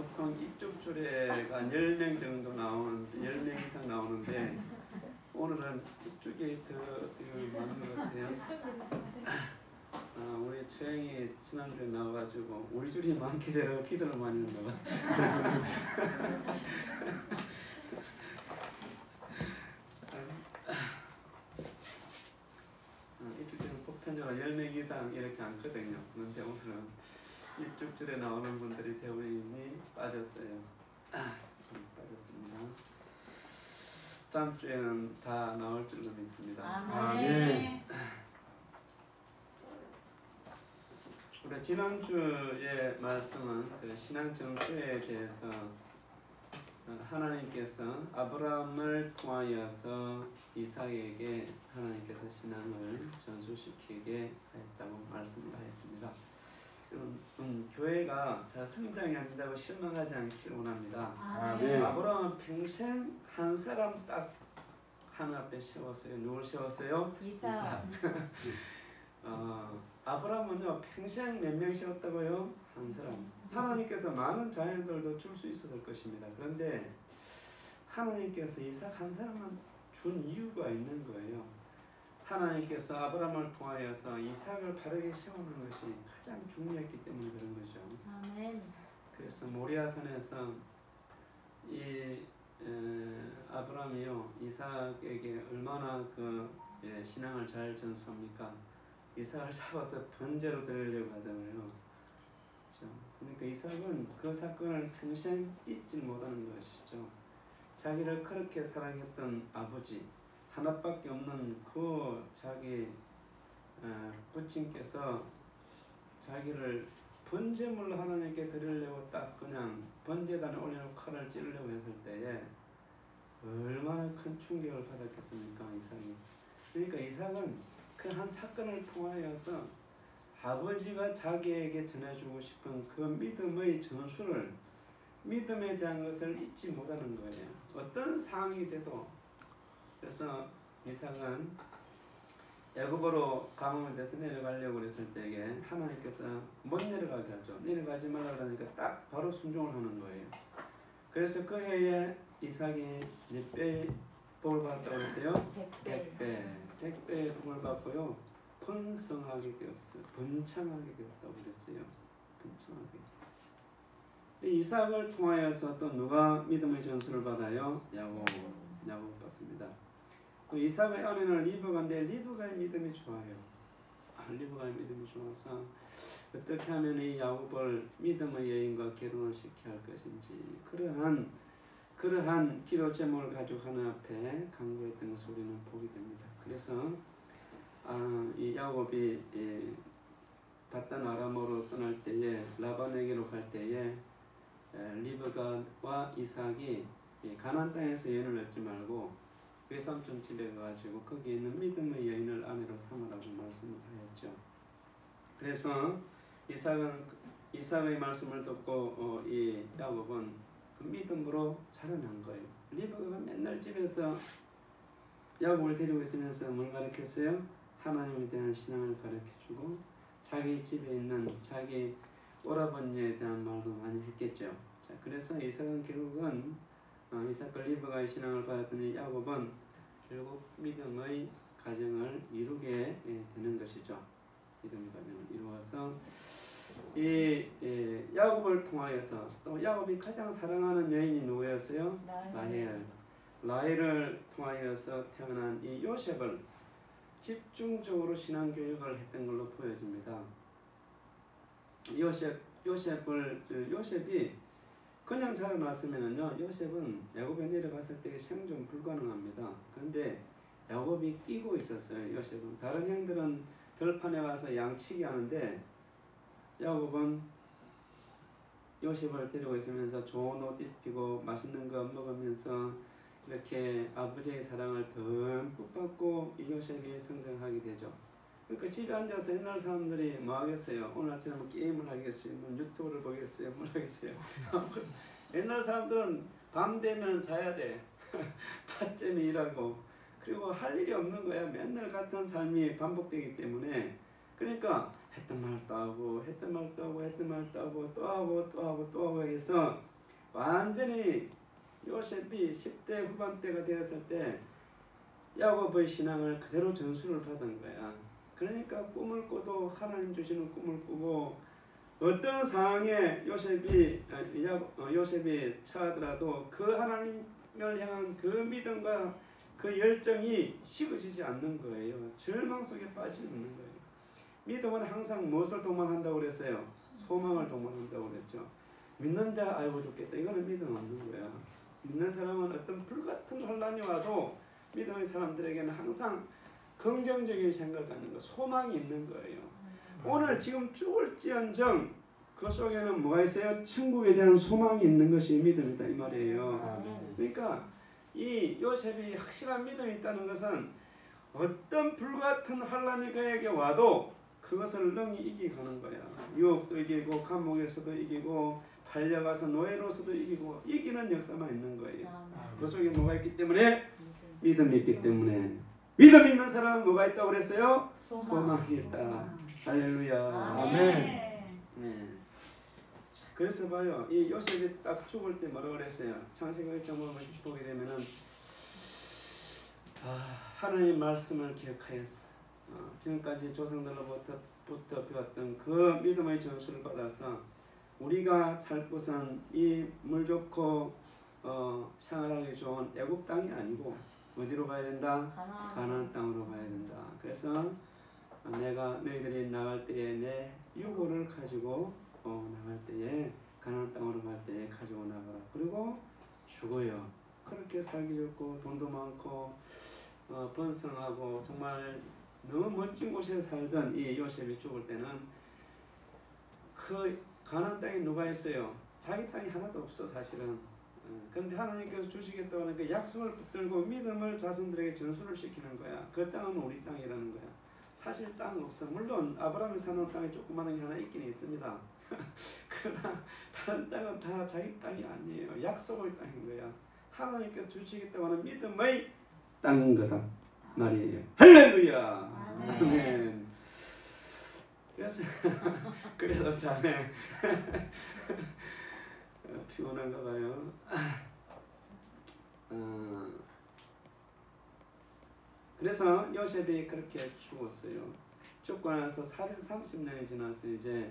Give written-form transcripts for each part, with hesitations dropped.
보통 이쪽 줄에가 10명 정도 나오는데 10명 이상 나오는데 오늘은 이쪽에 더 많은 것 같아요. 우리 처형이 지난주에 나와가지고 우리 줄이 많게 되라 기도를 많이 했나 봐. 이쪽 줄은 보편적으로 10명 이상 이렇게 앉거든요. 그런데 오늘은 이쪽 줄에 나오는 분들이 대부분이 빠졌어요. 빠졌습니다. 다음 주에는 다 나올 줄로 믿습니다. 아멘. 우리 지난주의 말씀은 그 신앙 전수에 대해서 하나님께서 아브라함을 통하여서 이삭에게 하나님께서 신앙을 전수시키게 했다고 말씀을 하였습니다. 교회가 잘 성장이 안 된다고 실망하지 않기를 원합니다. 아브라함은 평생 한 사람 딱 하늘 앞에 세웠어요. 누굴 세웠어요? 이삭. 아브라함은요 평생 몇 명 세웠다고요? 한 사람. 하나님께서 많은 자녀들도 줄 수 있었을 것입니다. 그런데 하나님께서 이삭 한 사람만 준 이유가 있는 거예요. 하나님께서 아브라함을 통하여서 이삭을 바르게 세우는 것이 가장 중요했기 때문에 그런 거죠. 아멘. 그래서 모리아산에서 이 아브라함이요 이삭에게 얼마나 신앙을 잘 전수합니까? 이삭을 잡아서 번제로 드리려고 하잖아요. 그렇죠? 그러니까 이삭은 그 사건을 평생 잊지 못하는 것이죠. 자기를 그렇게 사랑했던 아버지 하나밖에 없는 그 자기 부친께서 자기를 번제물로 하나님께 드리려고 딱 그냥 번제단에 올려놓고 칼을 찌르려고 했을 때에 얼마나 큰 충격을 받았겠습니까 이삭이. 그러니까 이삭은 그 한 사건을 통하여서 아버지가 자기에게 전해주고 싶은 그 믿음의 전수를 믿음에 대한 것을 잊지 못하는 거예요. 어떤 상황이 돼도. 그래서 이삭은 애굽으로 가뭄에 대해서 내려가려고 그랬을 때에 하나님께서 못 내려가게 하죠. 내려가지 말라 그러니까 딱 바로 순종을 하는 거예요. 그래서 그 해에 이삭이 몇 배 복을 받았다고 그랬어요? 100배 복을 받고요. 번성하게 되었어요. 번창하게 되었다고 그랬어요. 번창하게. 이삭을 통하여서 또 누가 믿음의 전수를 받아요? 야곱 받습니다. 그 이삭의 아내는 리브가인데 리브가의 믿음이 좋아요. 리브가의 믿음이 좋아서 어떻게 하면 이 야곱을 믿음의 여인과 결혼을 시켜야 할 것인지 그러한 기도 제목을 가지고 하나님 앞에 간구했던 것을 우리는 보게 됩니다. 그래서 이 야곱이 바단 아람으로 떠날 때에 라반에게로 갈 때에 리브가와 이삭이 가나안 땅에서 여인을 얻지 말고 외삼촌 집에 가가지고 거기 있는 믿음의 여인을 아내로 삼으라고 말씀을 하였죠. 그래서 이삭의 말씀을 듣고 이 야곱은 그 믿음으로 자라난 거예요. 리브가가 맨날 집에서 야곱을 데리고 있으면서 뭘 가르쳤어요? 하나님에 대한 신앙을 가르쳐주고 자기 집에 있는 자기 오라버니에 대한 말도 많이 했겠죠. 자, 그래서 이삭은 결국은 이삭과 리브가의 신앙을 받았더니 야곱은 결국 믿음의 가정을 이루게 되는 것이죠. 믿음의 가정을 이루어서 이 야곱을 통하여서 또 야곱이 가장 사랑하는 여인이 누구였어요? 라헬을 통하여서 태어난 이 요셉을 집중적으로 신앙 교육을 했던 걸로 보여집니다. 요셉이 그냥 자라났으면요 요셉은 야곱에 내려갔을 때 생존 불가능합니다. 그런데 야곱이 뛰고 있었어요. 요셉은 다른 형들은 들판에 가서 양치기 하는데 야곱은 요셉을 데리고 있으면서 좋은 옷 입히고 맛있는 거 먹으면서 이렇게 아버지의 사랑을 듬뿍 받고 이 요셉이 성장하게 되죠. 그러니까 집에 앉아서 옛날 사람들이 뭐 하겠어요? 오늘 아침에 뭐 게임을 하겠어요? 뭐 유튜브를 보겠어요? 뭘 하겠어요? 옛날 사람들은 밤 되면 자야 돼. 낮잠에 일하고 그리고 할 일이 없는 거야. 맨날 같은 삶이 반복되기 때문에 그러니까 했던 말도 하고 했던 말도 하고 했던 말도 하고 또 하고 또 하고 또 하고 해서 완전히 요셉이 10대 후반대가 되었을 때 야곱의 신앙을 그대로 전수를 받은 거야. 그러니까 꿈을 꿔도 하나님 주시는 꿈을 꾸고 어떤 상황에 요셉이 처하더라도 그 하나님을 향한 그 믿음과 그 열정이 식어지지 않는 거예요. 절망 속에 빠지지 않는 거예요. 믿음은 항상 무엇을 동반한다고 그랬어요? 소망을 동반한다고 그랬죠. 믿는데 아이고 죽겠다. 이거는 믿음 없는 거야. 믿는 사람은 어떤 불같은 혼란이 와도 믿음의 사람들에게는 항상 긍정적인 생각을 갖는 거, 소망이 있는 거예요. 오늘 지금 죽을지언정 그 속에는 뭐가 있어요? 천국에 대한 소망이 있는 것이 믿음이다 이 말이에요. 그러니까 이 요셉이 확실한 믿음이 있다는 것은 어떤 불같은 환란이 그에게 와도 그것을 능히 이기가는 거야. 유혹도 이기고 감옥에서도 이기고 팔려가서 노예로서도 이기고 이기는 역사만 있는 거예요. 그 속에 뭐가 있기 때문에? 믿음이 있기 때문에. 믿음 있는 사람은 뭐가 있다고 그랬어요? 소망이 있다. 할렐루야. 아멘. 네. 그래서 봐요. 이 요셉이 딱 죽을 때 뭐라고 그랬어요? 창세기 1장을 보게 되면은 하나님의 말씀을 기억하였어. 지금까지 조상들로부터 배웠던 그 믿음의 전수를 받아서 우리가 살 곳은 이 물 좋고 생활하기 좋은 애굽 땅이 아니고 어디로 가야 된다? 가나안 땅으로 가야 된다. 그래서 내가 너희들이 나갈 때에 내 유고를 가지고 나갈 때에 가나안 땅으로 갈 때에 가지고 나가라. 그리고 죽어요. 그렇게 살기 좋고 돈도 많고 번성하고 정말 너무 멋진 곳에 살던 이 요셉이 죽을 때는 그 가나안 땅에 누가 있어요? 자기 땅이 하나도 없어 사실은. 그런데 하나님께서 주시겠다고 하는 그 약속을 붙들고 믿음을 자손들에게 전수를 시키는 거야. 그 땅은 우리 땅이라는 거야. 사실 땅 없어. 물론 아브라함이 사는 땅에 조그마한 게 하나 있긴 있습니다. 그러나 다른 땅은 다 자기 땅이 아니에요. 약속의 땅인 거야. 하나님께서 주시겠다고 하는 믿음의 땅인 거다 말이에요. 할렐루야. 아멘. 그래서 그래도 자네 피곤한가 봐요. 그래서 요셉이 그렇게 죽었어요. 죽고 나서 430년이 지나서 이제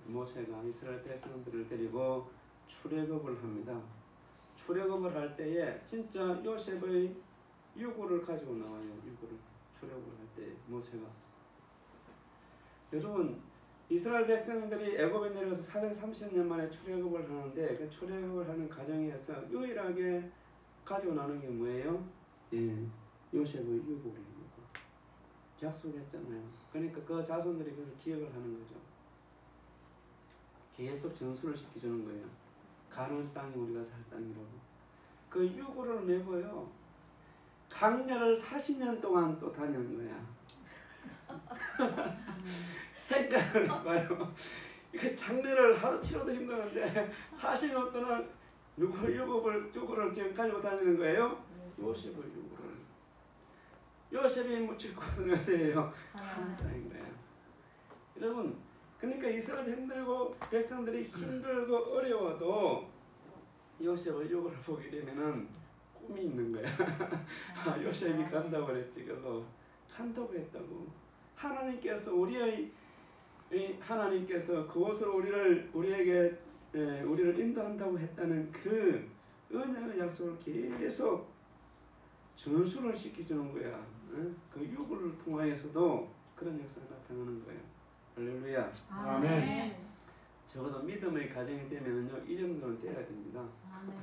모세가 이스라엘 백성들을 데리고 출애굽을 합니다. 출애굽을 할 때에 진짜 요셉의 유고를 가지고 나와요. 유고를 출애굽을 할 때 모세가. 여러분 이스라엘 백성들이 애굽에 내려가서 430년 만에 출애굽을 하는데 그 출애굽을 하는 과정에서 유일하게 가지고 나오는 게 뭐예요? 요셉의 유고예요. 약속했잖아요. 그러니까 그 자손들이 그것을 기억을 하는 거죠. 계속 전수를 시켜주는 거예요. 가나안 땅이 우리가 살 땅이라고. 그 유고를 메고요. 강렬을 40년 동안 또 다니는 거야. 생각을 해봐요. 그 장례를 하루 치러도 힘드는데 40년 동안 유고를 지금 가지고 다니는 거예요. 요셉의 유고를. 요셉이 묻힐 곳은 어디예요? 가나안 땅인 거예요. 여러분, 그러니까 이스라엘 백성들이 힘들고 어려워도 요셉의 유고를 보게 되면은 꿈이 있는 거야. 요셉이 간다고 그랬지. 그거 간다고 했다고. 하나님께서 하나님께서 그곳을 우리를 인도한다고 했다는 그 언약의 약속을 계속 전수를 시켜주는 거야. 그 유고를 통하여서도 그런 역사가 나타나는 거예요. 할렐루야. 아멘. 적어도 믿음의 가정이 되면요 이 정도는 돼야 됩니다. 아멘.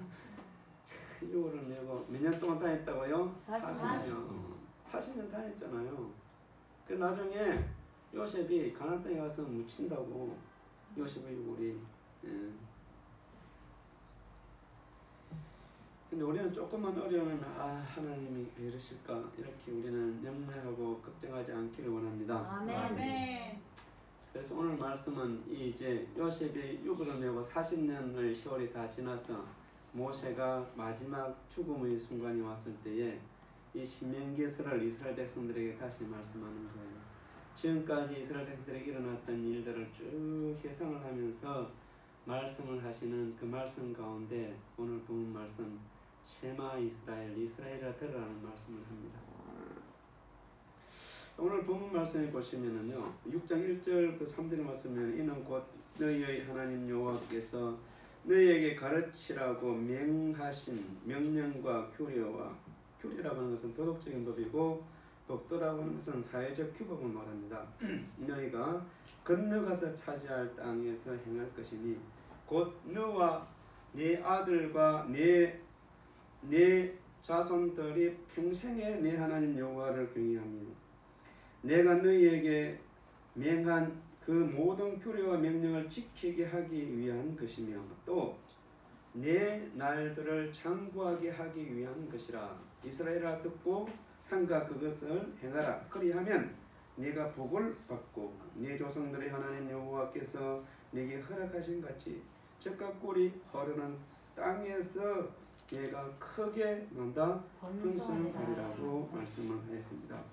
유고를 내고 몇 년 동안 다녔다고요? 40년. 40년 다녔잖아요. 그 나중에 요셉이 가나안 땅에 가서 묻힌다고 요셉의 유골이. 근데 우리는 조금만 어려우면 하나님이 왜 이러실까 이렇게 우리는 염려하고 걱정하지 않기를 원합니다. 아멘. 그래서 오늘 말씀은 이제 요셉이 유골을 메고 40년의 세월이 다 지나서 모세가 마지막 죽음의 순간이 왔을 때에 이 신명기서를 이스라엘 백성들에게 다시 말씀하는 거예요. 지금까지 이스라엘 백성들에게 일어났던 일들을 쭉 회상을 하면서 말씀을 하시는 그 말씀 가운데 오늘 본 말씀 쉐마 이스라엘, 이스라엘아 들으라는 말씀을 합니다. 오늘 본 말씀에 보시면은요 6장 1절부터 3절에 말씀은 이는 곧 너희의 하나님 여호와께서 너희에게 가르치라고 명하신 명령과 규례와, 규례라고 하는 것은 도덕적인 법이고 법도라고 하는 것은 사회적 규범을 말합니다. 너희가 건너가서 차지할 땅에서 행할 것이니 곧 너와 네 아들과 네 자손들이 평생에 네 하나님 여호와를 경외하며 내가 너희에게 명한 그 모든 규례와 명령을 지키게 하기 위한 것이며 또 내 날들을 장구하게 하기 위한 것이라. 이스라엘아 듣고 삼가 그것을 행하라. 그리하면 네가 복을 받고 네 조상들의 하나님 여호와께서 네게 허락하신 같이 젖과 꿀이 흐르는 땅에서 네가 크게 번성하리라고 말씀을 하였습니다.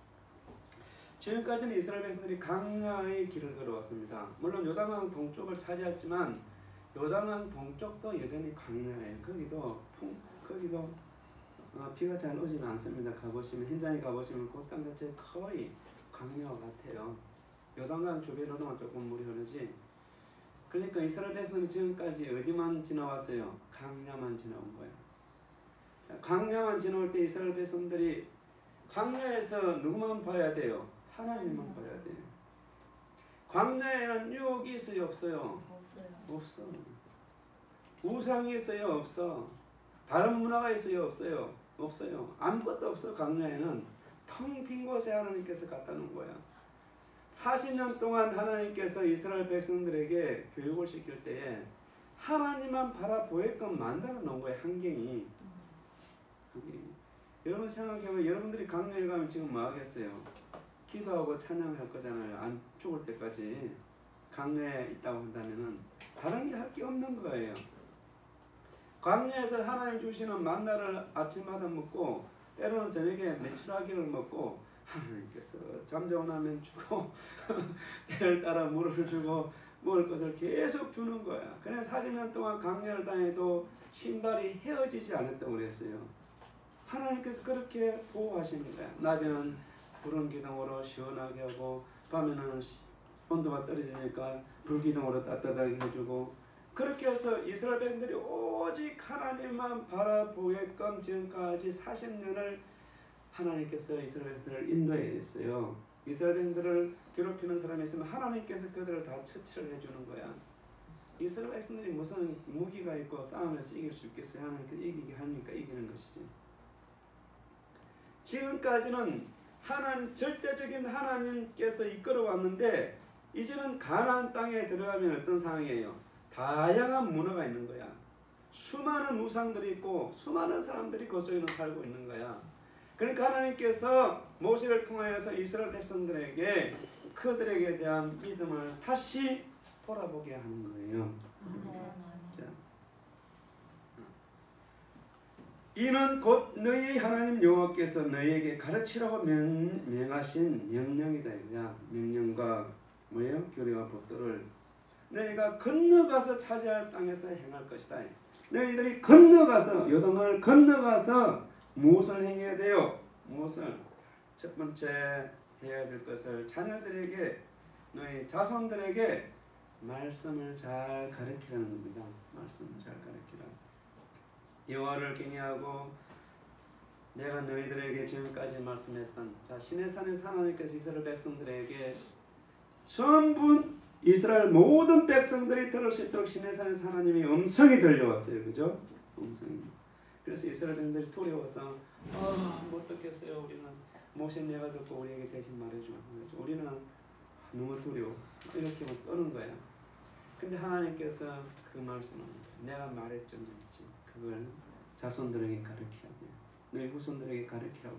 지금까지는 이스라엘 백성들이 강야의 길을 걸어왔습니다. 물론 요단강 동쪽을 차지했지만 요단강 동쪽도 여전히 강야예요. 거기도 비가 잘 오지는 않습니다. 가보시면 현장에 가보시면 그 땅 자체 거의 강야와 같아요. 요단강 주변으로는 조금 물이 흐르지. 그러니까 이스라엘 백성이 지금까지 어디만 지나왔어요? 강야만 지나온 거예요. 자, 강야만 지나올 때 이스라엘 백성들이 광야에서 누구만 봐야 돼요? 하나님만 봐야 돼요. 광야에는 유혹이 있어요? 없어요? 없어. 우상이 있어요? 없어. 다른 문화가 있어요? 없어요? 없어요. 아무것도 없어. 광야에는 텅 빈 곳에 하나님께서 갖다 놓은 거야. 40년 동안 하나님께서 이스라엘 백성들에게 교육을 시킬 때에 하나님만 바라보게끔 만들어 놓은 거예요. 환경이. 여러분 생각해보면 여러분들이 강릉에 가면 지금 뭐 하겠어요? 기도하고 찬양할 거잖아요. 안 죽을 때까지 강릉에 있다고 한다면은 다른 게 할 게 없는 거예요. 광야에서 하나님 주시는 만나를 아침마다 먹고 때로는 저녁에 메추라기를 먹고 하나님께서 잠자고 나면 주고 때를 따라 물을 주고 먹을 것을 계속 주는 거야. 그냥 40년 동안 광야를 다녀도 신발이 헤어지지 않았다고 그랬어요. 하나님께서 그렇게 보호하시는 거야. 낮에는 불은 기둥으로 시원하게 하고 밤에는 온도가 떨어지니까 불기둥으로 따뜻하게 해주고 그렇게 해서 이스라엘 백성들이 오직 하나님만 바라보게끔 지금까지 40년을 하나님께서 이스라엘 백성들을 인도했어요. 이스라엘 백성들을 괴롭히는 사람이 있으면 하나님께서 그들을 다 처치를 해주는 거야. 이스라엘 백성들이 무슨 무기가 있고 싸움에서 이길 수 있겠어요? 하나님께서 이기게 하니까 이기는 것이지. 지금까지는 절대적인 하나님께서 이끌어 왔는데 이제는 가나안 땅에 들어가면 어떤 상황이에요? 다양한 문화가 있는 거야. 수많은 우상들이 있고 수많은 사람들이 그 속에는 살고 있는 거야. 그러니까 하나님께서 모세를 통하여서 이스라엘 백성들에게 그들에게 대한 믿음을 다시 돌아보게 하는 거예요. 자. 이는 곧 너희 하나님 여호와께서 너희에게 가르치라고 명하신 명령이다. 이거야. 명령과 뭐예요? 교례와 법도를 너희가 건너가서 차지할 땅에서 행할 것이다. 너희들이 건너가서 요단강을 건너가서 무엇을 행해야 돼요? 무엇을? 첫 번째 해야 될 것을 자녀들에게 너희 자손들에게 말씀을 잘 가르치라는 겁니다. 말씀을 잘 가르치라. 여호와를 경외하고 내가 너희들에게 지금까지 말씀했던 자 시내산에서 하나님께서 이스라엘 백성들에게 전부 이스라엘 모든 백성들이 들을 수 있도록 시내산에서 하나님의 음성이 들려왔어요. 그죠? 음성이. 그래서 이스라엘 백성들이 두려워서 못 듣겠어요. 우리는 모세 내가 듣고 우리에게 대신 말해줘. 우리는 너무 두려워. 이렇게 떠는 거야. 근데 하나님께서 그 말씀을 내가 말했지. 그걸 자손들에게 가르치라고. 너희 후손들에게 가르치라고.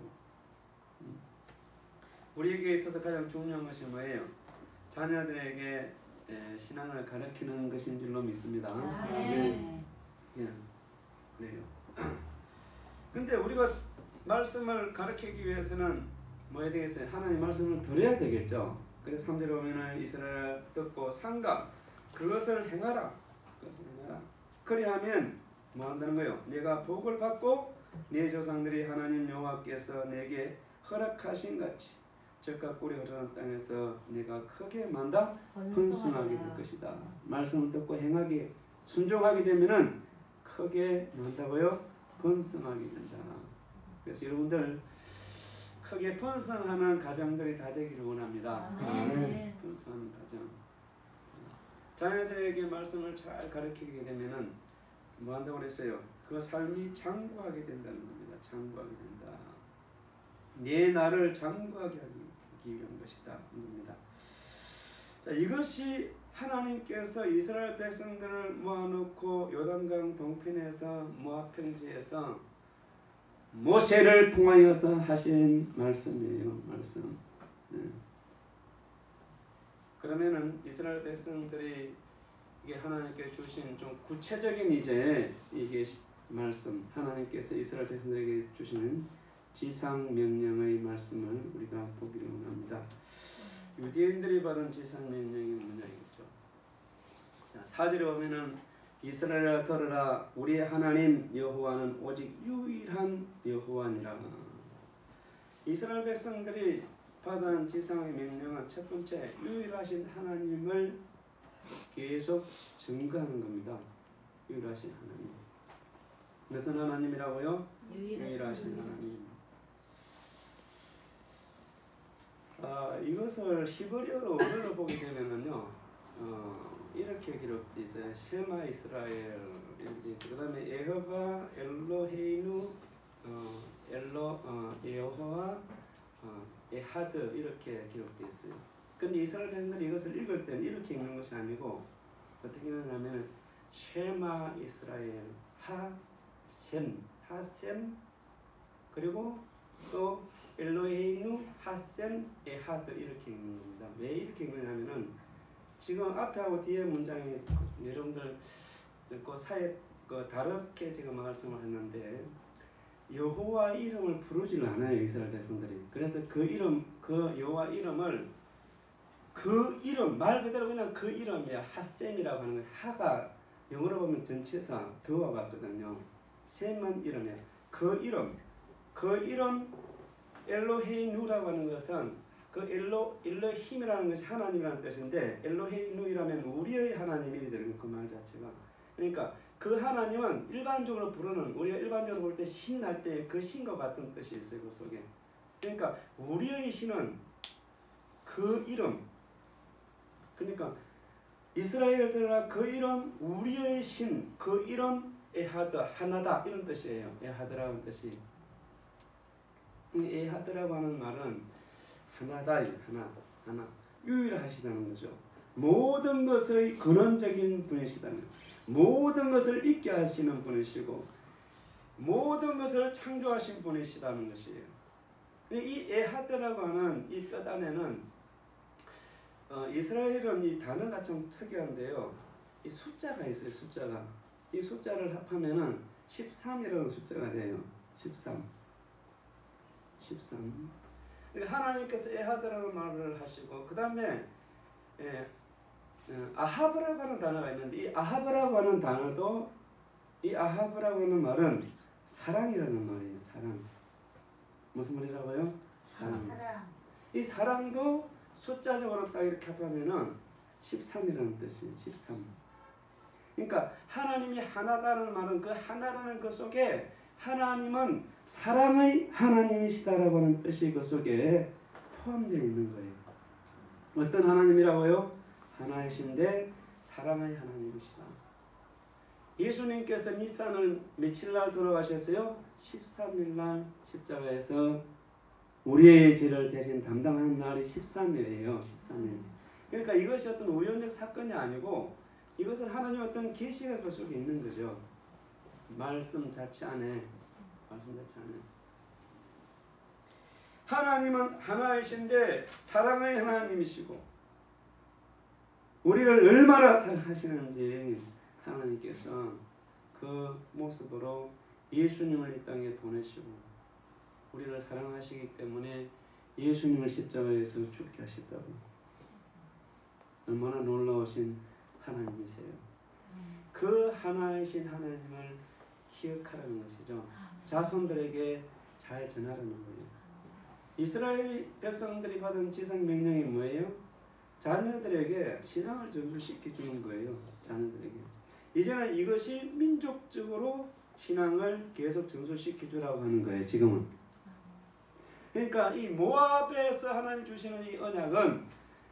우리에게 있어서 가장 중요한 것이 뭐예요? 자녀들에게 신앙을 가르치는 것인 줄로 믿습니다. 네. 그래요. 근데 우리가 말씀을 가르치기 위해서는 뭐 해야 되겠어요? 하나님 말씀을 들어야 되겠죠. 그래서 3절에 보면은 이스라엘 듣고 삼가 그것을 행하라. 그것을 행하라. 그리하면 뭐 한다는 거예요? 내가 복을 받고 내 조상들이 하나님 여호와께서 내게 허락하신 같이 젖과 꿀이 흐르는 땅에서 내가 크게 만다 번성하게 될 것이다. 말씀을 듣고 행하게 순종하게 되면은 크게 만다고요? 번성하게 된다. 그래서 여러분들 크게 번성하는 가정들이 다 되기를 원합니다. 아멘. 번성하는 가정. 자녀들에게 말씀을 잘 가르치게 되면은 뭐 한다고 그랬어요? 그 삶이 장구하게 된다는 겁니다. 장구하게 된다. 내 나를 장구하게 하기 위한 것이다. 겁니다. 자, 이것이 하나님께서 이스라엘 백성들을 모아놓고 요단강 동편에서 모압 평지에서 모세를 통하여서 하신 말씀이에요. 말씀. 네. 그러면은 이스라엘 백성들이 이게 하나님께 주신 좀 구체적인 이제 이게 말씀, 하나님께서 이스라엘 백성들에게 주시는 지상 명령의 말씀을 우리가 보기를 원합니다. 유대인들이 받은 지상 명령이 뭐냐이죠. 자, 4절에 보면은 이스라엘아 들으라, 우리의 하나님 여호와는 오직 유일한 여호와니라. 이스라엘 백성들이 받은 지상의 명령은 첫 번째 유일하신 하나님을 계속 증거하는 겁니다. 유일하신 하나님. 무슨 하나님이라고요? 유일하신 하나님. 이것을 히브리어로 언어로 보게 되면은요, 이렇게 기록되어 있어요. 쉐마 이스라엘. 그다음에 에허바 엘로헤이누 여호와 에하드 이렇게 기록되어 있어요. 근데 이스라엘 백성들이 이것을 읽을 때는 이렇게 읽는 것이 아니고 어떻게 읽느냐면 쉐마 이스라엘 하셈 그리고 또 엘로헤이누 하셈 에하드 이렇게 읽는 겁니다. 왜 이렇게 읽느냐면은 지금 앞에하고 뒤에 문장이 여러분들 그 사이에 다르게 지금 말씀을 했는데 여호와 이름을 부르질 않아요. 이스라엘 백성들이. 그래서 그 이름, 그 여호와 이름을 그 이름 말 그대로 그냥 그 이름이야. 하셈이라고 하는 거예요. 하가 영어로 보면 전치사 더와 같거든요. 셈은 이름이야. 그 이름 엘로헤이누라고 하는 것은 그 엘로힘이라는 것이 하나님이라는 뜻인데 엘로헤이누이라면 우리의 하나님이 되는 그 말 자체가. 그러니까 그 하나님은 일반적으로 부르는 우리가 일반적으로 볼 때 신 할 때 그 신과 같은 뜻이 있어요. 그 속에. 그러니까 우리의 신은 그 이름. 그러니까 이스라엘들아 그 이름 우리의 신 그 이름 에하드 하나다 이런 뜻이에요. 에하드라는 뜻이. 에하드라고 하는 말은 하나다 하나 유일하시다는 거죠. 모든 것의 근원적인 분이시다는 모든 것을 있게 하시는 분이시고 모든 것을 창조하신 분이시다는 것이에요. 이 에하드라고 하는 이 뜻 안에는 이스라엘은 이 단어가 좀 특이한데요. 이 숫자가 있어요. 숫자가. 이 숫자를 합하면은 13이라는 숫자가 돼요. 13. 그러니까 하나님께서 에하드라는 말을 하시고 그 다음에 아하브라고 하는 단어가 있는데 이 아하브라고 하는 단어도 이 아하브라고 하는 말은 사랑이라는 말이에요. 사랑. 무슨 말이라고요? 사랑. 이 사랑도 숫자적으로 딱 이렇게 합하면은 13이라는 뜻이에요. 13. 그러니까 하나님이 하나다는 말은 그 하나라는 것 속에 하나님은 사랑의 하나님이시다라고 하는 뜻이 그 속에 포함되어 있는 거예요. 어떤 하나님이라고요? 하나이신데 사랑의 하나님이시다. 예수님께서 니산을 며칠 날 돌아가셨어요? 13일 날 십자가에서 우리의 죄를 대신 담당하는 날이 13일이에요. 13일. 그러니까 이것이 어떤 우연적 사건이 아니고 이것은 하나님의 어떤 계시가 그 속에 있는 거죠. 말씀 자체 안에. 하나님은 하나이신데 사랑의 하나님이시고 우리를 얼마나 사랑하시는지 하나님께서 그 모습으로 예수님을 이 땅에 보내시고 우리를 사랑하시기 때문에 예수님을 십자가에서 죽게 하셨다고. 얼마나 놀라우신 하나님이세요. 그 하나이신 하나님을 기억하라는 것이죠. 자손들에게 잘 전하라는 거예요. 이스라엘 백성들이 받은 지상 명령이 뭐예요? 자녀들에게 신앙을 전수시켜 주는 거예요. 자녀들에게. 이제는 이것이 민족적으로 신앙을 계속 전수시켜 주라고 하는 거예요. 지금은. 그러니까 이 모압에서 하나님 주시는 이 언약은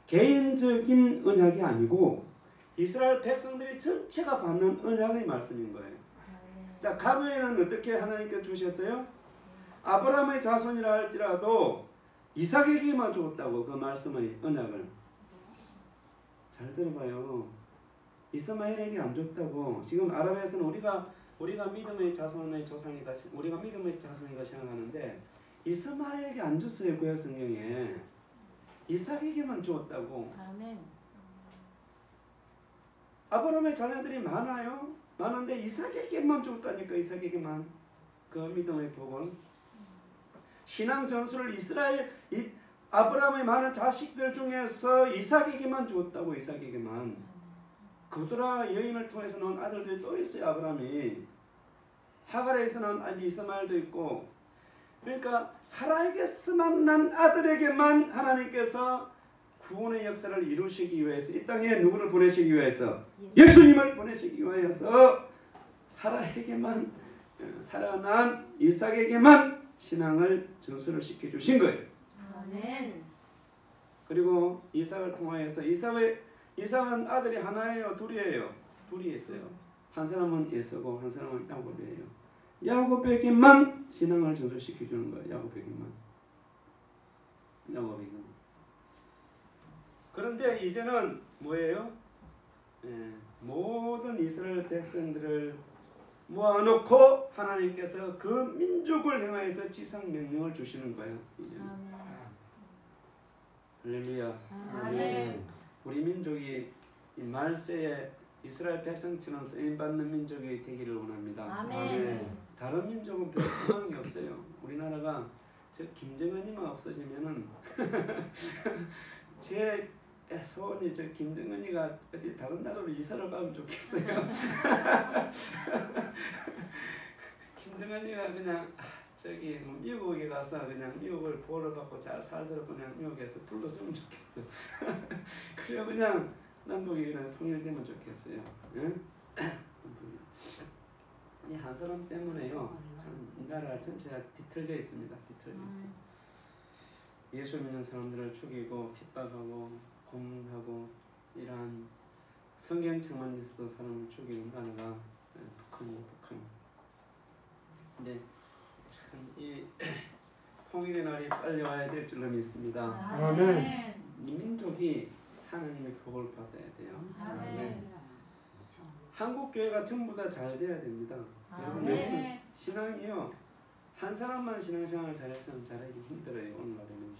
개인적인 언약이 아니고 이스라엘 백성들이 전체가 받는 언약의 말씀인 거예요. 자, 가부에는 어떻게 하나님께서 주셨어요? 아브라함의 자손이라 할지라도 이삭에게만 주었다고. 그 말씀의 언약을 잘 들어봐요. 이스마엘에게 안 줬다고. 지금 아랍에서는 우리가 믿음의 자손의 조상이다, 우리가 믿음의 자손이다 생각하는데 이스마엘에게 안 줬어요. 구약 성경에 이삭에게만 주었다고. 아멘. 아브라함의 자녀들이 많아요. 많은데 이삭에게만 줬다니까. 이삭에게만 그 믿음의 복을. 신앙 전수를 아브라함의 많은 자식들 중에서 이삭에게만 줬다고. 이삭에게만. 그들아 여인을 통해서 낳은 아들들이 또 있어요. 아브라함이 하갈에서 낳은 아들 이스마엘도 있고. 그러니까 사라에게서만 난 아들에게만 하나님께서 구원의 역사를 이루시기 위해서 이 땅에 누구를 보내시기 위해서? 예수님을 보내시기 위해서 사라에게만, 사라가 낳은 이삭에게만 신앙을 전수를 시켜주신 거예요. 아멘. 그리고 이삭을 통하여서 이삭은 아들이 하나예요? 둘이에요? 둘이 있어요. 한 사람은 에서고 한 사람은 야곱이에요. 야곱에게만 신앙을 전수시켜주는 거예요. 야곱에게만. 그런데 이제는 뭐예요? 모든 이스라엘 백성들을 모아놓고 하나님께서 그 민족을 향하여서 지상 명령을 주시는 거예요. 이제는. 할렐루야. 아멘. 우리 민족이 이 말세에 이스라엘 백성처럼 쓰임받는 민족이 되기를 원합니다. 아멘. 다른 민족은 별 소망이 없어요. 우리나라가 저 김정은이만 없어지면은 제 소원이 저 김정은이가 어디 다른 나라로 이사를 가면 좋겠어요. 김정은이가 그냥 저기 미국에 가서 그냥 미국을 보호를 받고 잘 살도록 그냥 미국에서 불러주면 좋겠어. 그래야 그냥 남북이 그냥 통일되면 좋겠어요. 응? 이 한 사람 때문에요. 참 이 나라 전체가 뒤틀려 있습니다. 뒤틀려 있어. 예수 믿는 사람들을 죽이고 핍박하고 고문하고 이러한 성경책만 있어도 사람을 죽이는 나라가 북한이에요. 북한. 근데 참 이 통일의 날이 빨리 와야 될 줄로 믿습니다. 아멘. 이 민족이 하나님의 복을 받아야 돼요. 아멘. 한국 교회가 전부 다 잘 돼야 됩니다. 여러분 아멘. 신앙이요. 한 사람만 신앙생활을 잘해서는 잘하기 힘들어요. 오늘날에는.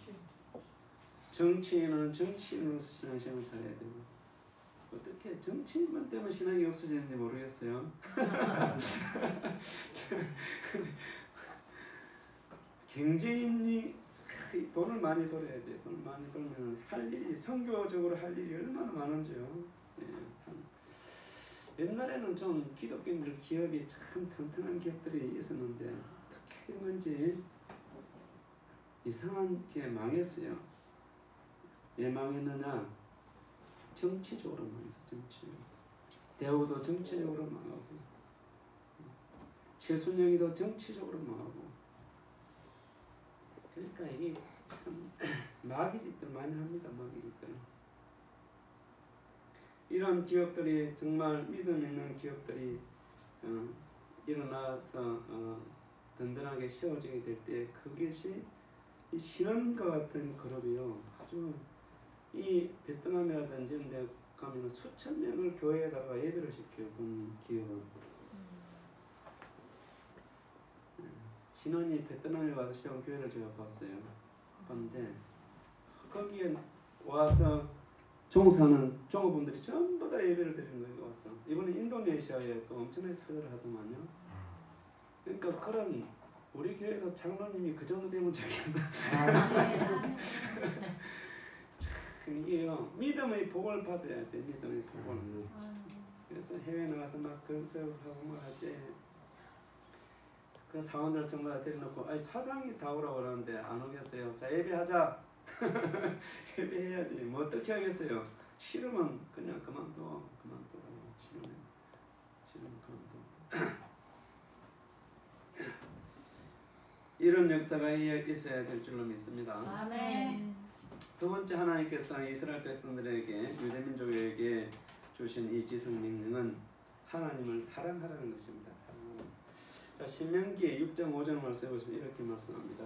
정치인은 정치인으로서 신앙생활을 잘해야 되고 어떻게 정치인만 때문에 신앙이 없어지는지 모르겠어요. 경제인이 돈을 많이 벌어야 돼요. 돈을 많이 벌면 할 일이 선교적으로 할 일이 얼마나 많은지요. 옛날에는 좀 기독교인들 기업이 참 튼튼한 기업들이 있었는데 어떻게 된 건지 이상하게 망했어요. 왜 망했느냐? 정치적으로 망했어. 정치적으로. 대우도 정치적으로 망하고 최순영이도 정치적으로 망하고. 그러니까 이게 참 마귀짓들 많이 합니다. 마귀짓들. 이런 기업들이 정말 믿음 있는 기업들이 일어나서 든든하게 세워지게 될 때 그것이 이 신원과 같은 그룹이요. 아주 이 베트남이라든지 이런 데 가면 수천 명을 교회에다가 예배를 시켜요. 그 기업은. 신원이 베트남에 와서 세운 교회를 제가 봤는데 거기에 와서 종사는 종업원들이 전부 다 예배를 드리는 거예요. 와서 이번에 인도네시아에 또 엄청나게 투자를 하더만요. 그러니까 그런 우리 교회도 장로님이 그 정도 되면 좋겠어. 이게요 믿음의 복을 받아야 돼. 믿음의 복을. 그래서 해외 나가서 막 건설하고 뭐 할 때 그 사원들 전부 다 데려놓고 아니 사장이 다 오라고 그러는데 안 오겠어요. 자 예배하자. 예배해야지. 뭐 어떻게 하겠어요. 싫으면 그냥 그만둬. 싫으면 그만둬. 이런 역사가 있어야 될 줄로 믿습니다. 아멘. 두 번째 하나님께서 이스라엘 백성들에게 유대민족에게 주신 이 지성 명령은 하나님을 사랑하라는 것입니다. 사랑하라. 자 신명기 6.5절 말씀해 보시면 이렇게 말씀합니다.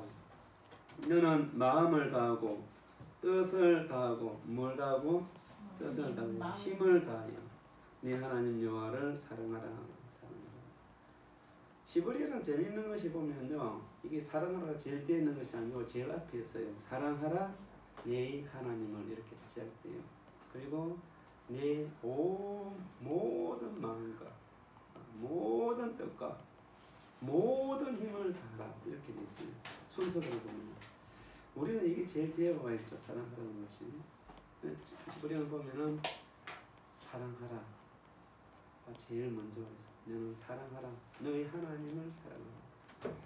너는 마음을 다하고 뜻을 다하고 뭘 다하고 뜻을 다하고 힘을 다하여 네 하나님 여호와를 사랑하라. 히브리어는 재미있는 것이 보면요 이게 사랑하라가 제일 뒤에 있는 것이 아니고 제일 앞에 있어요. 사랑하라 네 하나님을 이렇게 시작돼요. 그리고 네 모든 마음과 모든 뜻과 모든 힘을 다하라 이렇게 돼 있어요. 순서대로 보면 우리는 이게 제일 뒤에 와 있죠. 사랑하라는 것이. 히브리어는 보면은 사랑하라 제일 먼저 와 있어요. 너는 사랑하라. 너희 하나님을 사랑하라.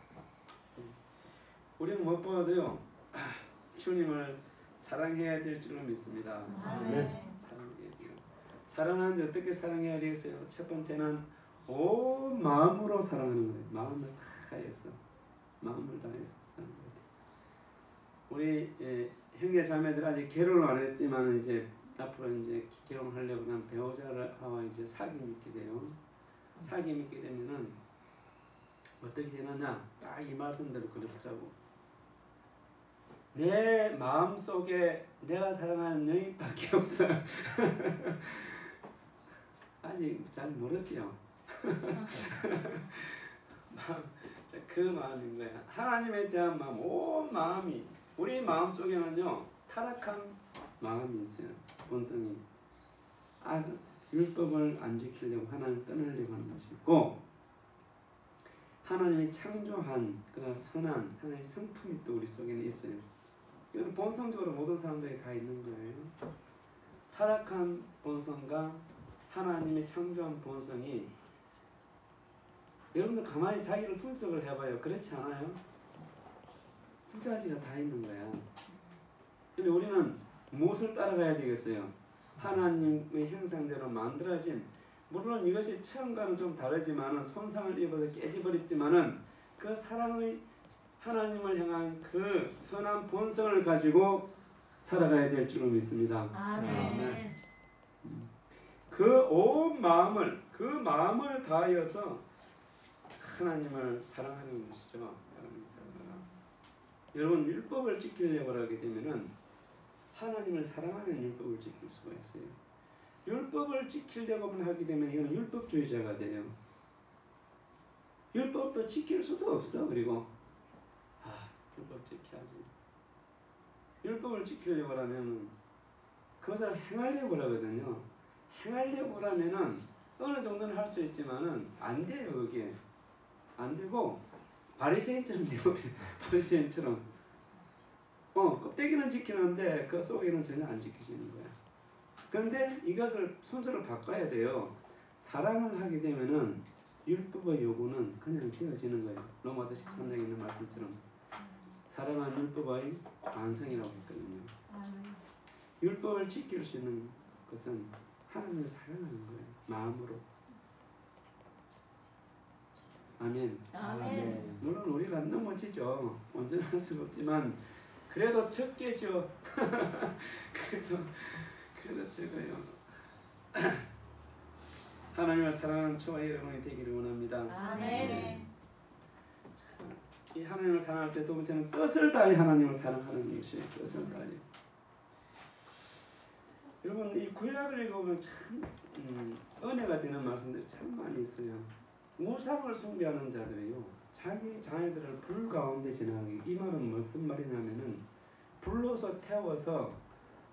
우리는 무엇보다도요 주님을 사랑해야 될 줄로 믿습니다. 사랑해야 돼요. 사랑하는데 어떻게 사랑해야 되겠어요? 첫 번째는 온 마음으로 사랑하는 거예요. 마음을 다해서 마음을 다해서 사랑해야 돼요. 우리 형제 자매들 아직 결혼을 안 했지만 이제 앞으로 이제 결혼하려고 한 배우자와 이제 사귐이 있게 돼요. 사귐이 있게 되면은 어떻게 되느냐? 딱 이 말씀대로 그렇더라고. 내 마음 속에 내가 사랑하는 여인밖에 없어. 아직 잘 모르지요. 그 마음인 거야. 하나님에 대한 마음, 온 마음이 우리 마음 속에는요 타락한 마음이 있어요. 본성이 율법을 안 지키려고 하나님 떠나려고 하는 것이 있고 하나님이 창조한 그 선한 하나님의 성품이 또 우리 속에는 있어요. 이건 본성적으로 모든 사람들이 다 있는 거예요. 타락한 본성과 하나님이 창조한 본성이 여러분들 가만히 자기를 분석을 해봐요. 그렇지 않아요? 두 가지가 다 있는 거야. 근데 우리는 무엇을 따라가야 되겠어요? 하나님의 형상대로 만들어진 물론 이것이 처음과는 좀 다르지만은 손상을 입어서 깨져버렸지만은 그 사랑의 하나님을 향한 그 선한 본성을 가지고 살아가야 될 줄로 믿습니다. 아멘. 그 온 마음을 다하여서 하나님을 사랑하는 것이죠. 하나님을 사랑하라. 여러분 율법을 지키려고 하게 되면은 하나님을 사랑하면 율법을 지킬 수가 있어요. 율법을 지키려고만 하게 되면 이건 율법주의자가 돼요. 율법도 지킬 수도 없어. 그리고 율법 지켜야지. 율법을 지키려고 하면 그것을 행하려고 하거든요. 행하려고 하면은 어느 정도는 할 수 있지만은 안 돼요. 그게 안 되고 바리새인처럼 되고 바리새인처럼 껍데기는 지키는데 그 속에는 전혀 안 지켜지는 거야. 그런데 이것을 순서를 바꿔야 돼요. 사랑을 하게 되면은 율법의 요구는 그냥 되어지는 거예요. 로마서 13장에 있는 말씀처럼 사랑은 율법의 완성이라고 했거든요. 율법을 지킬 수 있는 것은 하나님을 사랑하는 거예요. 마음으로. 아멘. 아멘. 물론 우리가 넘어지죠. 온전할 수 없지만 그래도 적게죠. 그래도 적어요. 하나님을 사랑하는 저와 여러분이 되기를 원합니다. 아멘. 이 하나님을 사랑할 때 두 번째는 뜻을 다해 하나님을 사랑하는 것이에요. 뜻을 다해. 여러분 이 구약을 읽어보면 참 은혜가 되는 말씀들이 참 많이 있어요. 우상을 숭배하는 자들이요 자기 자녀들을 불 가운데 지나가게. 이 말은 무슨 말이냐면은 불로서 태워서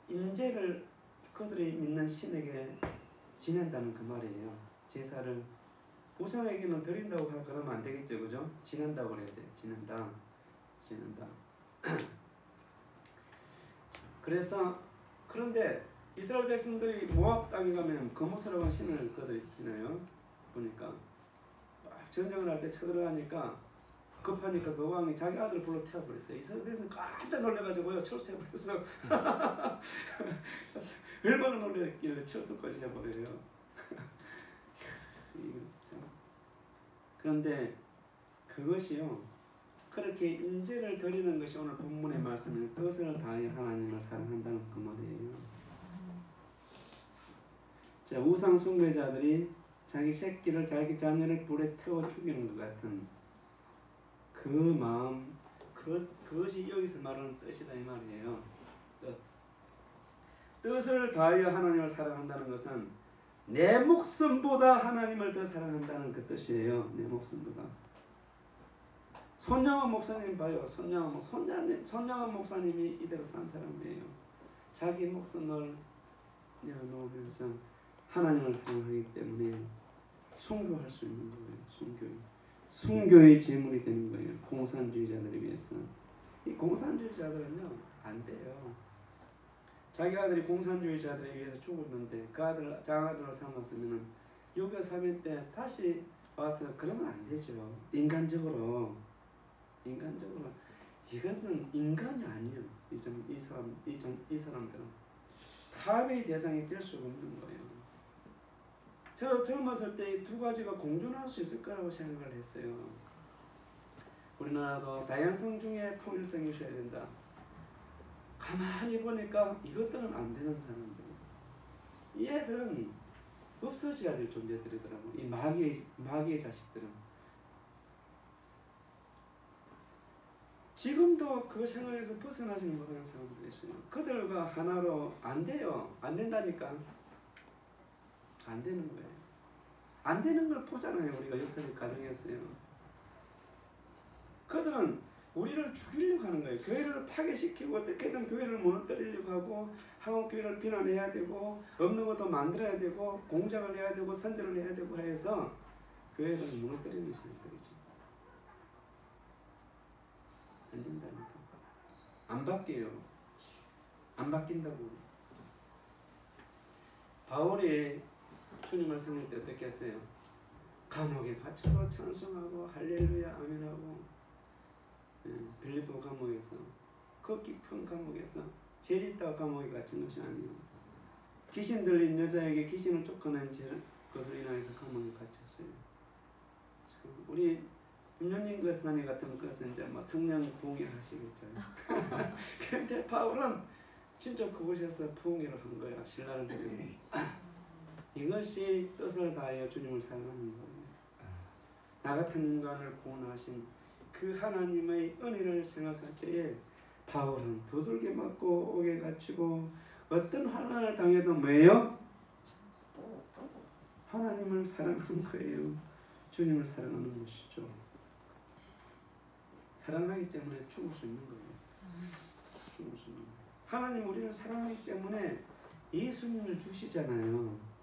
인재를 그들이 믿는 신에게 지낸다는 그 말이에요. 제사를 우상에게는 드린다고 그러면 안 되겠죠, 그죠? 지낸다고 그래야 돼. 지낸다. 그래서 그런데 이스라엘 백성들이 모압 땅에 가면 거뭇이라고 신을 거들이시나요? 보니까 막 전쟁을 할 때 쳐들어가니까 급하니까 그 왕이 자기 아들 불러 태워버렸어요. 이스라엘 백성들 깜짝 놀래가지고요 철수해버렸어. 얼마나 놀랬길래 철수까지 해버려요. 그런데 그것이요 그렇게 인재를 드리는 것이 오늘 본문의 말씀은 뜻을 다해 하나님을 사랑한다는 그 말이에요. 자, 우상 숭배자들이 자기 새끼를 자기 자녀를 불에 태워 죽이는 것 같은 그 마음, 그것이 여기서 말하는 뜻이다 이 말이에요. 뜻을 다하여 하나님을 사랑한다는 것은 내 목숨보다 하나님을 더 사랑한다는 그 뜻이에요. 내 목숨보다. 손양원 목사님 봐요. 손양원 목사님이 이대로 산 사람이에요. 자기 목숨을 내어놓으면서 하나님을 사랑하기 때문에 순교할 수 있는 거예요. 순교의 제물이 되는 거예요. 공산주의자들에 비해서. 이 공산주의자들은요 안 돼요. 자기 아들이 공산주의자들에 의해서 죽었는데 그 아들 장아들을 삼았으면은 6.25 사면 때 다시 와서 그러면 안 되죠. 인간적으로 이것은 인간이 아니에요. 이 사람들은 타협의 대상이 될 수가 없는 거예요. 저 젊었을 때 이 두 가지가 공존할 수 있을 거라고 생각을 했어요. 우리나라도 다양성 중에 통일성이 있어야 된다. 가만히 보니까 이것들은 안 되는 사람들. 이 애들은 없어져야 될 존재들이더라고. 이 마귀의 자식들은. 지금도 그 생활에서 벗어나지는 못하는 사람들이 있어요. 그들과 하나로 안 돼요. 안 된다니까. 안 되는 거예요. 안 되는 걸 보잖아요. 우리가 역사적 과정이었어요. 그들은 우리를 죽이려고 하는 거예요. 교회를 파괴시키고 어떻게든 교회를 무너뜨리려고 하고 한국교회를 비난해야 되고 없는 것도 만들어야 되고 공작을 해야 되고 선전을 해야 되고 해서 교회를 무너뜨리는 사람들이죠. 안 된다니까. 안 바뀌어요. 안 바뀐다고. 바울이 주님을 섬길 때 어떻게 했어요? 감옥에 갇혀서 찬송하고 할렐루야 아멘하고 빌립보 감옥에서 그 깊은 감옥에서 죄 짓다가 감옥에 갇힌 것이 아니에요. 귀신 들린 여자에게 귀신을 쫓아낸 것을 인하여서 감옥에 갇혔어요. 우리 윤영님 교사님 같은 것은 이제 뭐 성령 부흥회 하시겠죠. 그런데 바울은 진짜 그곳에서 부흥회를 한 거야. 신라를 드리고. 이것이 뜻을 다하여 주님을 사랑하는 거예요. 나 같은 인간을 구원하신 그 하나님의 은혜를 생각할 때에 바울은 두들겨 맞고 옥에 갇히고 어떤 환난을 당해도 뭐예요? 하나님을 사랑하는 거예요. 주님을 사랑하는 것이죠. 사랑하기 때문에 죽을 수 있는 거예요. 죽을 수 있는 거예요. 하나님 우리를 사랑하기 때문에 예수님을 주시잖아요.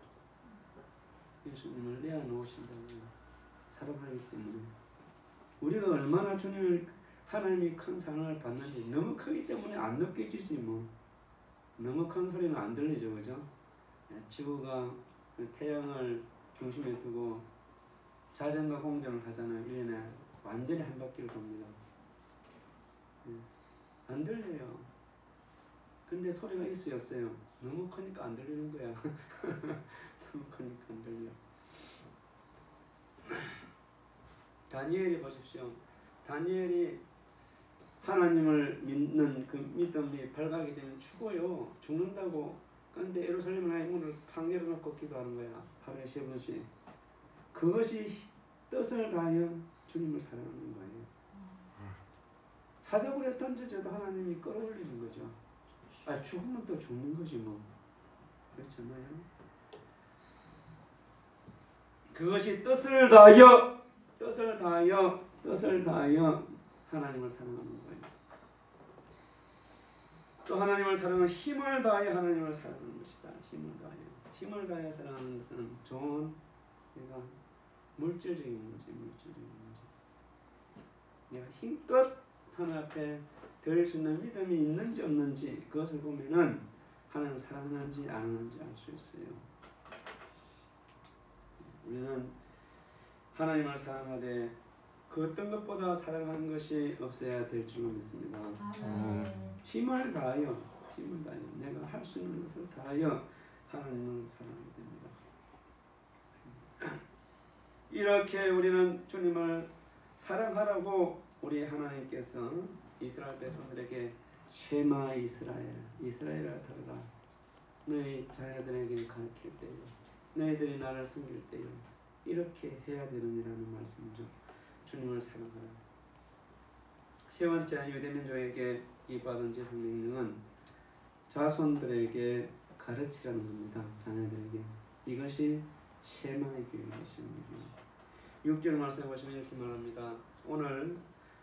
예수님을 내어놓으신다고. 사랑하기 때문에 우리가 얼마나 주님을 하나님이 큰 사랑을 받는지 너무 크기 때문에 안 느껴지지 뭐. 너무 큰 소리는 안 들리죠, 그죠? 지구가 태양을 중심에 두고 자전거 공정을 하잖아요. 1년에 완전히 한 바퀴를 돕니다. 안 들려요. 근데 소리가 있어요, 없어요? 너무 크니까 안 들리는 거야. 너무 크니까 안 들려. 다니엘이 보십시오. 다니엘이 하나님을 믿는 그 믿음이 밝아게 되면 죽어요. 죽는다고. 그런데 예루살렘 하나의 문을 팡 열어놓고 기도하는 거야. 하루에 3번씩. 그것이 뜻을 다하여 주님을 사랑하는 거예요. 사자굴에 던져져도 하나님이 끌어올리는 거죠. 죽으면 또 죽는 거지 뭐. 그렇잖아요. 그것이 뜻을 다하여 하나님을 사랑하는 거예요. 또 하나님을 사랑하는 힘을 다하여 하나님을 사랑하는 것이다. 힘을 다하여 사랑하는 것은 좋은 내가 물질적인 문제. 내가 힘껏 하나님 앞에 드릴 수 있는 믿음이 있는지 없는지 그것을 보면은 하나님을 사랑하는지 안 하는지 알 수 있어요. 우리는 하나님을 사랑하되 그 어떤 것보다 사랑하는 것이 없어야 될 줄로 믿습니다. 힘을 다하여 내가 할 수 있는 것을 다하여 하나님을 사랑하게 됩니다. 이렇게 우리는 주님을 사랑하라고 우리 하나님께서 이스라엘 백성들에게 쉐마 이스라엘아 들으라. 너희 자녀들에게 가르칠 때요, 너희들이 나를 섬길 때요, 이렇게 해야 되느니라는 말씀이죠. 주님을 사랑하라. 세 번째, 유대민족에게 이 받은 지성명령은 자손들에게 가르치라는 겁니다. 자녀들에게. 이것이 쉐마의 교육이십니다. 6절 말씀에 보시면 이렇게 말합니다. 오늘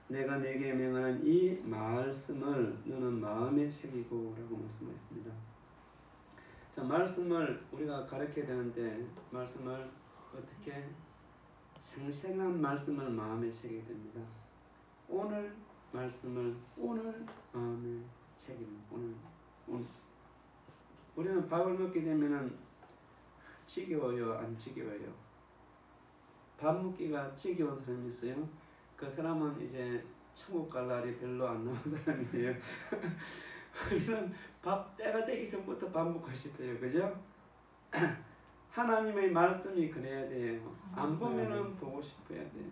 내가 네게 명하는 이 말씀을 너는 마음에 새기고 라고 말씀하셨습니다. 자, 말씀을 우리가 가르쳐야 되는데 말씀을 어떻게 생생한 말씀을 마음에 새기게 됩니다. 오늘 말씀을 오늘 마음에 새깁니다. 오늘. 우리는 밥을 먹게 되면은 지겨워요, 안 지겨워요? 밥 먹기가 지겨운 사람이 있어요. 그 사람은 이제 천국 갈 날이 별로 안 남은 사람이에요. 우리는 밥 때가 되기 전부터 밥 먹고 싶어요, 그죠? 하나님의 말씀이 그래야 돼요. 안 보면은 보고 싶어야 돼요.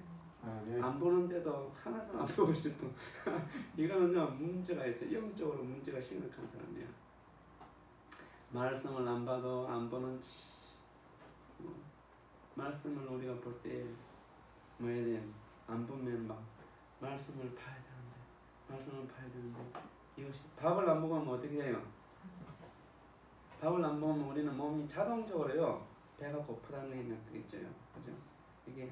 안 보는데도 하나도 안 보고 싶어. 이거는요 문제가 있어요. 영적으로 문제가 심각한 사람이야. 말씀을 안 봐도 안 보는 말씀을 우리가 볼 때 뭐 해야 돼요? 안 보면 막 말씀을 봐야 되는데 이것이 밥을 안 먹으면 어떻게 해요? 밥을 안 먹으면 우리는 몸이 자동적으로요 배가 고프다는 게 느껴져요. 그죠? 이게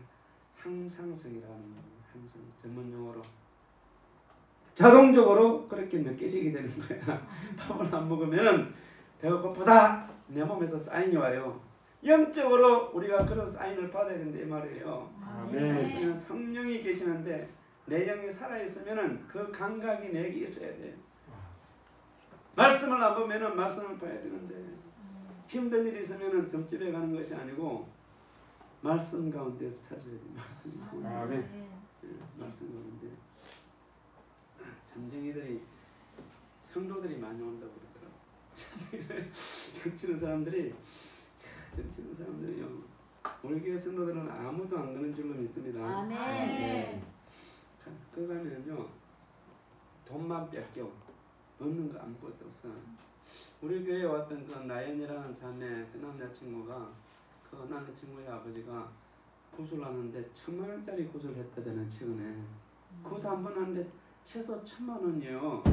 항상성이라는 거예요. 항상 전문 용어로 자동적으로 그렇게 느껴지게 되는 거야. 밥을 안 먹으면 배가 고프다 내 몸에서 사인이 와요. 영적으로 우리가 그런 사인을 받아야 된다 이 말이에요. 그래서 성령이 계시는데 내 영이 살아있으면 그 감각이 내게 있어야 돼요. 말씀을 안 보면 말씀을 봐야 되는데 힘든 일이 있으면 점집에 가는 것이 아니고 말씀 가운데서 찾아야 돼요. 말씀 가운데. 점쟁이들이 성도들이 많이 온다고 그러더라고요. 점치는 사람들이요. 우리 교회 성도들은 아무도 안 가는 줄로 믿습니다. 아멘. 그 가면요 돈만 뺏겨 얻는 거 아무것도 없어. 우리 교회에 왔던 그 나연이라는 자매 그 남자친구가 그 남자친구의 아버지가 구슬하는데 1,000만 원짜리 구슬 했다잖아요 최근에. 굿 한 번 하는데 최소 1,000만 원이요.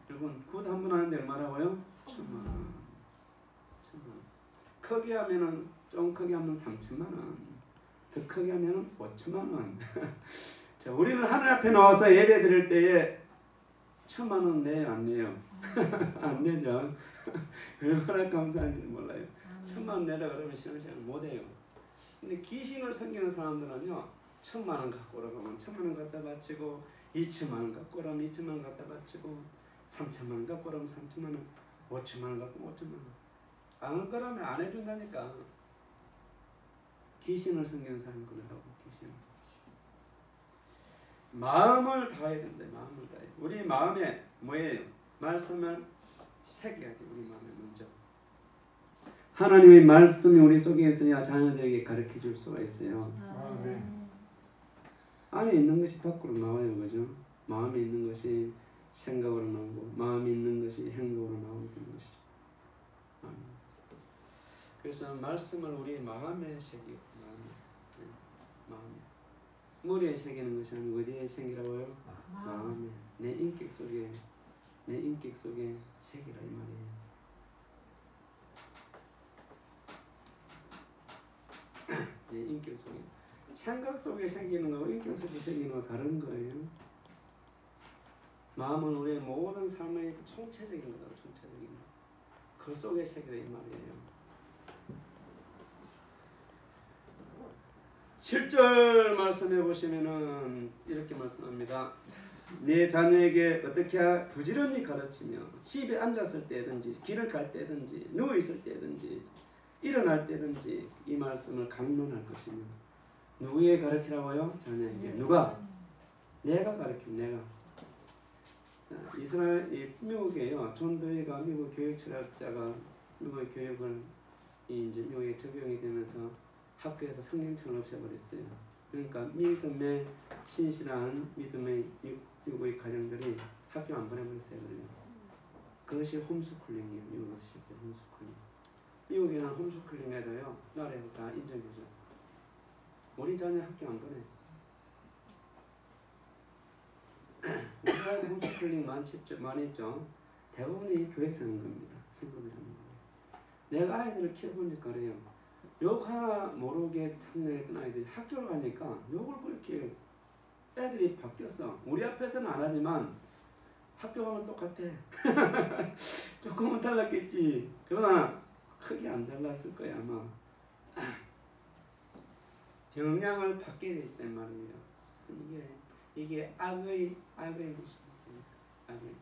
여러분 굿 한 번 하는데 얼마라고요? 1,000만 원. 크게 하면은 좀 크게 하면 3,000만 원, 더 크게 하면은 5,000만 원. 자, 우리는 하늘 앞에 나와서 예배 드릴 때에 1,000만 원 내요, 안 내요? 안 내죠. 얼마나 감사한지 몰라요. 1,000만 원 내라 그러면 신앙생활 못 해요. 근데 귀신을 섬기는 사람들은요, 1,000만 원 갖고 오라고 하면 1,000만 원 갖다 바치고, 2,000만 원 갖고 오라면 2,000만 원 갖다 바치고, 3,000만 원 갖고 오라면 3,000만 원, 5,000만 원 갖고 5,000만 원. 안 할 거라면 안 해준다니까. 귀신을 섬기는 사람이 그러다고. 귀신. 마음을 다해야 된다. 마음을 다해. 우리 마음에 뭐예요? 말씀을 새겨야 돼. 우리 마음에 먼저. 하나님의 말씀이 우리 속에 있으니 자녀들에게 가르쳐 줄 수가 있어요. 안에 있는 것이 밖으로 나와요. 그죠? 마음에 있는 것이 생각으로 나오고 마음에 있는 것이 행동으로 나오는 것이죠. 그래서 말씀을 우리 마음에 새기고 마음에. 머리에 새기는 것이 아니고 어디에 새기라고요? 마음에. 내 인격 속에 새기라 이 말이에요. 내 인격 속에. 생각 속에 새기는 거고 인격 속에 새기는 거 다른 거예요. 마음은 우리의 모든 삶의 총체적인 거다. 총체적인 거. 그 속에 새기라 이 말이에요. 7절 말씀해 보시면은 이렇게 말씀합니다. 내 자녀에게 어떻게 부지런히 가르치며 집에 앉았을 때든지 길을 갈 때든지 누워 있을 때든지 일어날 때든지 이 말씀을 강론할 것이며 누구에게 가르치라고요? 자녀에게. 누가? 내가 가르치면 내가. 자, 이스라엘 미국에요. 존 드웨이가 미국 교육 철학자가 미국의 교육을 이제 미국에 적용이 되면서 학교에서 성경책을 없애버렸어요. 그러니까 믿음에 신실한 믿음의 미국의 가정들이 학교 안 보내버렸어요. 그것이 홈스쿨링이에요. 미국에서 시작된 홈스쿨링. 미국에는 홈스쿨링에도요 나라에서 다 인정해줘. 우리 자녀 학교 안 보내. 우리나라 홈스쿨링 많이 있죠. 대부분이 교육사는 겁니다. 성공이라는 거예요. 내가 아이들을 키워보니까 그래요. 욕 하나 모르게 참여했던 아이들이 학교를 가니까 욕을 그렇게 애들이 바뀌었어. 우리 앞에서는 안 하지만 학교 가면 똑같아. 조금은 달랐겠지. 그러나 크게 안 달랐을 거야 아마. 영향을 받게 됐단 말이에요. 이게 악의 모습입니다. 악의.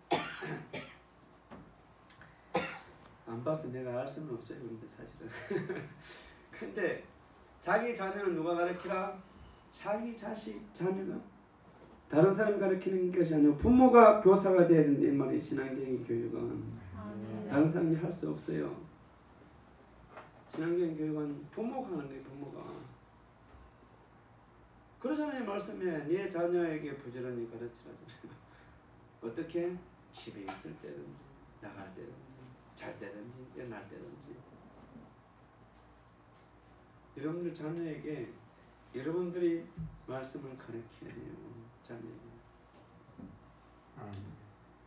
안 봐서 내가 알 수는 없어요. 근데 사실은. 근데 자기 자녀는 누가 가르치라? 자기 자식 자녀가. 다른 사람 가르치는 것이 아니고 부모가 교사가 돼야 된다 이 말이 신앙적인 교육은. 다른 사람이 할 수 없어요. 신앙적인 교육은 부모가 하는 거예요. 부모가. 그러잖아요. 말씀에 네 자녀에게 부지런히 가르치라잖아요. 어떻게? 집에 있을 때든지 나갈 때든지 잘 때든지 일어날 때든지. 여러분들 자녀에게 여러분들이 말씀을 가르쳐야 돼요. 자녀에게.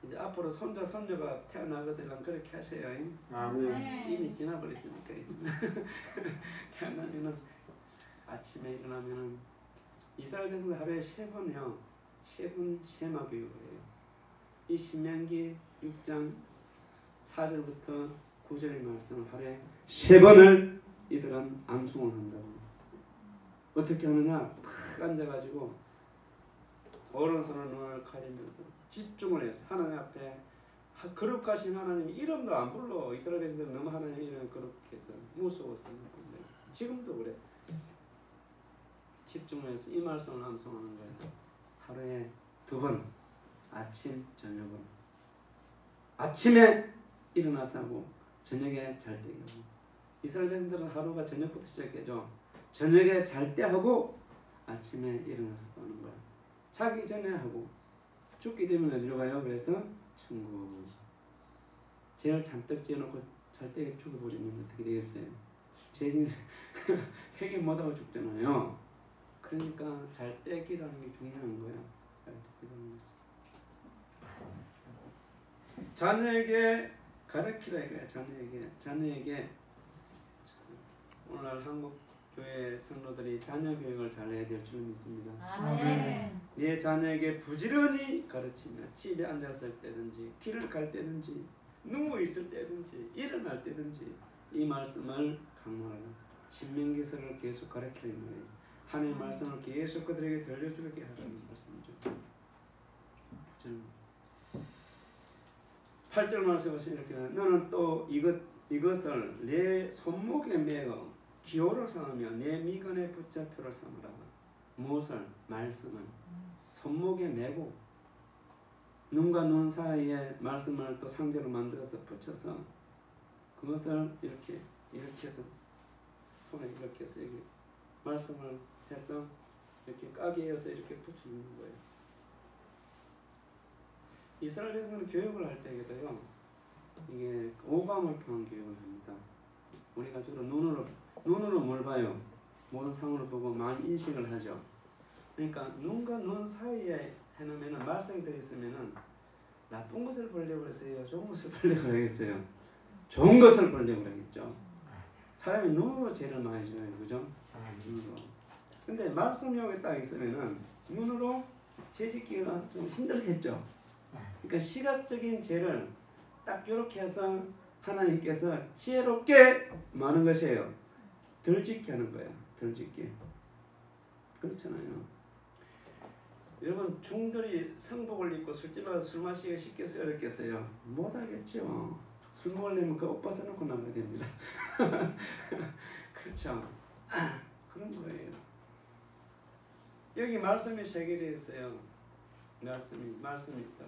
이제 앞으로 손자 손녀가 태어나거든 그렇게 하세요. 이미 지나버렸으니까 이제. 태어나면은 아침에 일어나면은 이스라엘 백성들 하루에 3번이요. 3번 쉐마 교육을 해요. 이 신명기 6장 4절부터 9절의 말씀을 하루에 3번을 이들은 암송을 한다고. 어떻게 하느냐? 탁 앉아가지고 오른손을 눈을 가리면서 집중을 해서 하나님 앞에 거룩하신 하나님 이름도 안 불러. 이스라엘 백성들은 너무 하나님 이름 거룩해서 무서워서 지금도 그래. 집중을 해서 이 말씀을 암송하는 거예요. 하루에 2번 아침 저녁으로. 아침에 일어나서 하고 저녁에 잘 때 하고. 이스라엘 백성들은 하루가 저녁부터 시작되죠. 저녁에 잘 때 하고 아침에 일어나서 하는 거야. 자기 전에 하고 죽게 되면 어디로 가요? 그래서 천국. 죄를 잔뜩 지어놓고 잘 때 죽어버리면 어떻게 되겠어요? 죄인 회개 못하고 죽잖아요. 그러니까 잘 때 기도하는 게 중요한 거야. 잘 때 기도하는 거지. 자녀에게 가르치라 이거야. 자녀에게 오늘 한국 교회 성도들이 자녀 교육을 잘해야 될 줄 믿습니다. 아멘. 네 자녀에게 부지런히 가르치며 집에 앉았을 때든지 길을 갈 때든지 누워 있을 때든지 일어날 때든지 이 말씀을 강론하라. 신명기서를 계속 가르치는 거예요. 하나님의 말씀을 계속 그들에게 들려주게 하라는 말씀이죠. 8절 말씀을 이렇게 너는 또 이것을 내 손목에 매어 기호를 삼으며 내 미간에 붙잡표를 삼으라. 무엇을? 말씀을 손목에 매고 눈과 눈 사이에 말씀을 또 상대로 만들어서 붙여서 그것을 이렇게 해서 손에 이렇게 해서 여기 말씀을 해서 이렇게 까기해서 이렇게 붙여주는 거예요. 이스라엘 백성은 교육을 할 때에도요 이게 오감을 통한 교육을 합니다. 우리가 주로 눈으로 뭘 봐요? 모든 상황을 보고 마음 인식을 하죠. 그러니까 눈과 눈 사이에 해놓으면은 말씀이 들어있으면은 나쁜 것을 보려고 했어요? 좋은 것을 보려고 하겠어요? 좋은 것을 보려고 하겠죠. 사람이 눈으로 죄를 많이 져요. 그죠? 눈으로. 근데 말씀이 여기 딱 있으면은 눈으로 죄 짓기가 좀 힘들겠죠. 그러니까 시각적인 죄를 딱 이렇게 해서 하나님께서 지혜롭게 많은 것이에요. 덜 짓게 하는 거야. 덜 짓게. 그렇잖아요. 여러분 중들이 성복을 입고 술집에 가서 술 마시기가 쉽겠어요? 어렵겠어요? 못하겠죠. 술 먹으려면 그 옷 벗어놓고 나가야 됩니다. 그렇죠. 그런 거예요. 여기 말씀이 새겨져 있어요. 말씀이 있다.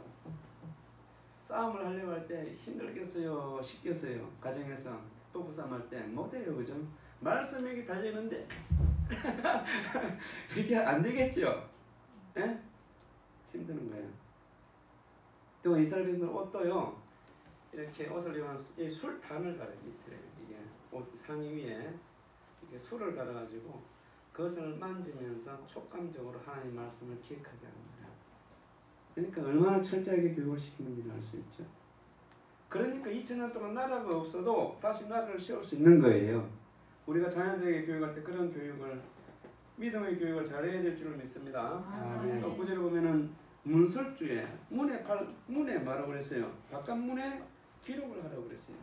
싸움을 하려고 할 때 힘들겠어요? 쉽겠어요? 가정에서 부부싸움 할 때 못해요. 그죠? 말씀이 여기 달리는데 이게 안 되겠죠? 예? 힘드는 거예요. 또 이스라엘 백성들 옷도요. 이렇게 옷을 입으면 이 술단을 달아요. 밑에 이게 옷 상의 위에 이렇게 술을 달아가지고 그것을 만지면서 촉감적으로 하나님 말씀을 기억하게 합니다. 그러니까 얼마나 철저하게 교육을 시키는지 알 수 있죠. 그러니까 2000년 동안 나라가 없어도 다시 나라를 세울 수 있는 거예요. 우리가 자녀들에게 교육할 때 그런 교육을 믿음의 교육을 잘해야 될 줄을 믿습니다. 아멘. 또 구절에 보면은 문설주에 문에 말하고 그랬어요. 바깥 문에 기록을 하라고 그랬어요.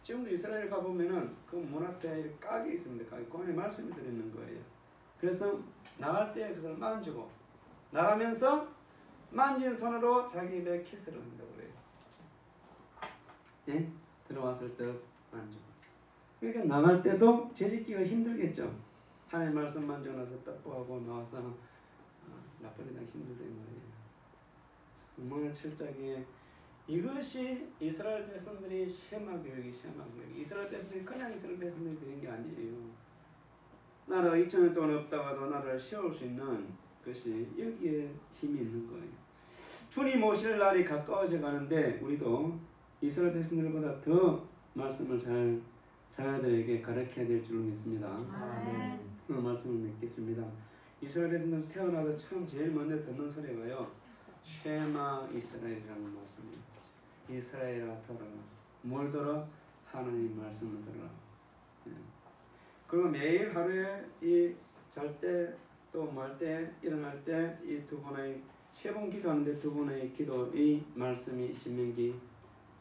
지금도 이스라엘 가 보면은 그 문 앞에 깍이 있습니다. 깍이 그 안에 말씀이 들어있는 거예요. 그래서 나갈 때 그것을 만지고 나가면서 만진 손으로 자기 입에 키스를 한다고 그래요. 예? 들어왔을 때 만지고. 그러니까 나갈 때도 재짓기가 힘들겠죠. 하나님 말씀 만지고 나서 뼈뽀하고 나와서 나쁘리다 힘들다 이 말이에요. 정말 철저하게 이것이 이스라엘 백성들이 셰마 교육이 이스라엘 백성들이 그냥 이스라엘 백성들이 되는 게 아니에요. 나라가 2000년 동안 없다가도 나라를 세울 수 있는 것이 여기에 힘이 있는 거예요. 주님 오실 날이 가까워져 가는데 우리도 이스라엘 백성들보다 더 말씀을 잘 자녀들에게 가르쳐야 될 줄로 믿습니다. 아멘. 그 말씀을 맺겠습니다. 이스라엘 백성들 태어나서 처음 제일 먼저 듣는 소리가요. 쉐마 이스라엘이라는 말씀입니다. 이스라엘아 들어라. 뭘 들어? 하나님 말씀을 들어라. 예. 그리고 매일 하루에 이 잘 때 또 말 때 일어날 때 이 두 분의 세 번 기도하는데 두 분의 기도의 말씀이 신명기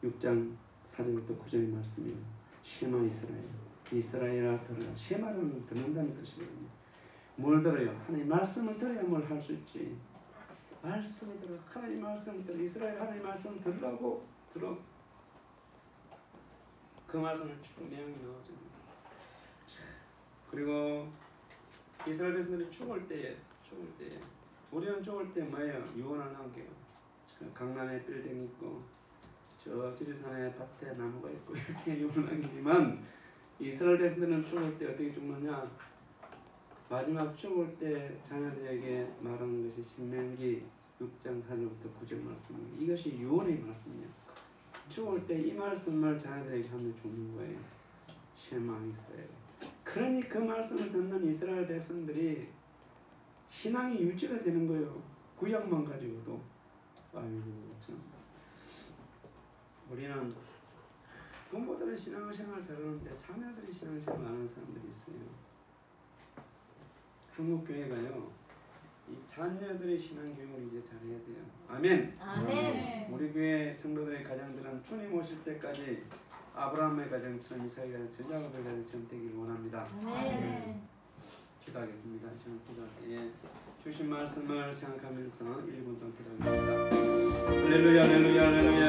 6장 4절부터 9절의 말씀이에요. 쉐마 이스라엘. 이스라엘아 들어라. 쉐마는 듣는다는 뜻이거든요. 뭘 들어요? 하나님 말씀을 들어야 뭘 할 수 있지. 말씀을 들어. 하나님 말씀을 들어. 이스라엘 하나님 말씀을 들으라고 들어. 그 말씀을 쭉 내용이 나오죠. 그리고 이스라엘 백성들이 죽을 때에 우리는 죽을 때 뭐예요? 유언을 남겨요. 강남에 빌딩 있고 저 지리산에 밭에 나무가 있고 이렇게 유언을 남기지만 이스라엘 백성들은 죽을 때 어떻게 죽느냐? 마지막 죽을 때 자녀들에게 말하는 것이 신명기 6장 4절부터 9절 말씀입니다. 이것이 유언의 말씀이에요. 죽을 때 이 말씀을 자녀들에게 하면 죽는 거예요. 쉐마 이스라엘. 그러니 그 말씀을 듣는 이스라엘 백성들이 신앙이 유지가 되는 거예요. 구약만 가지고도. 아이고 참. 우리는 부모들은 신앙생활 잘하는데 자녀들이 신앙생활 안 하는 사람들이 있어요. 한국 교회가요. 이 자녀들의 신앙교육을 이제 잘해야 돼요. 아멘. 아멘. 우리 교회 성도들의 가정들은 주님 오실 때까지 아브라함의 가정처럼 이삭의 가정처럼 야곱의 가정처럼 되기를 원합니다. 아멘. 기도하겠습니다. 시간 기도할 때에 주신 말씀을 생각하면서 1분 동안 기도하겠습니다. 할렐루야 할렐루야 할렐루야.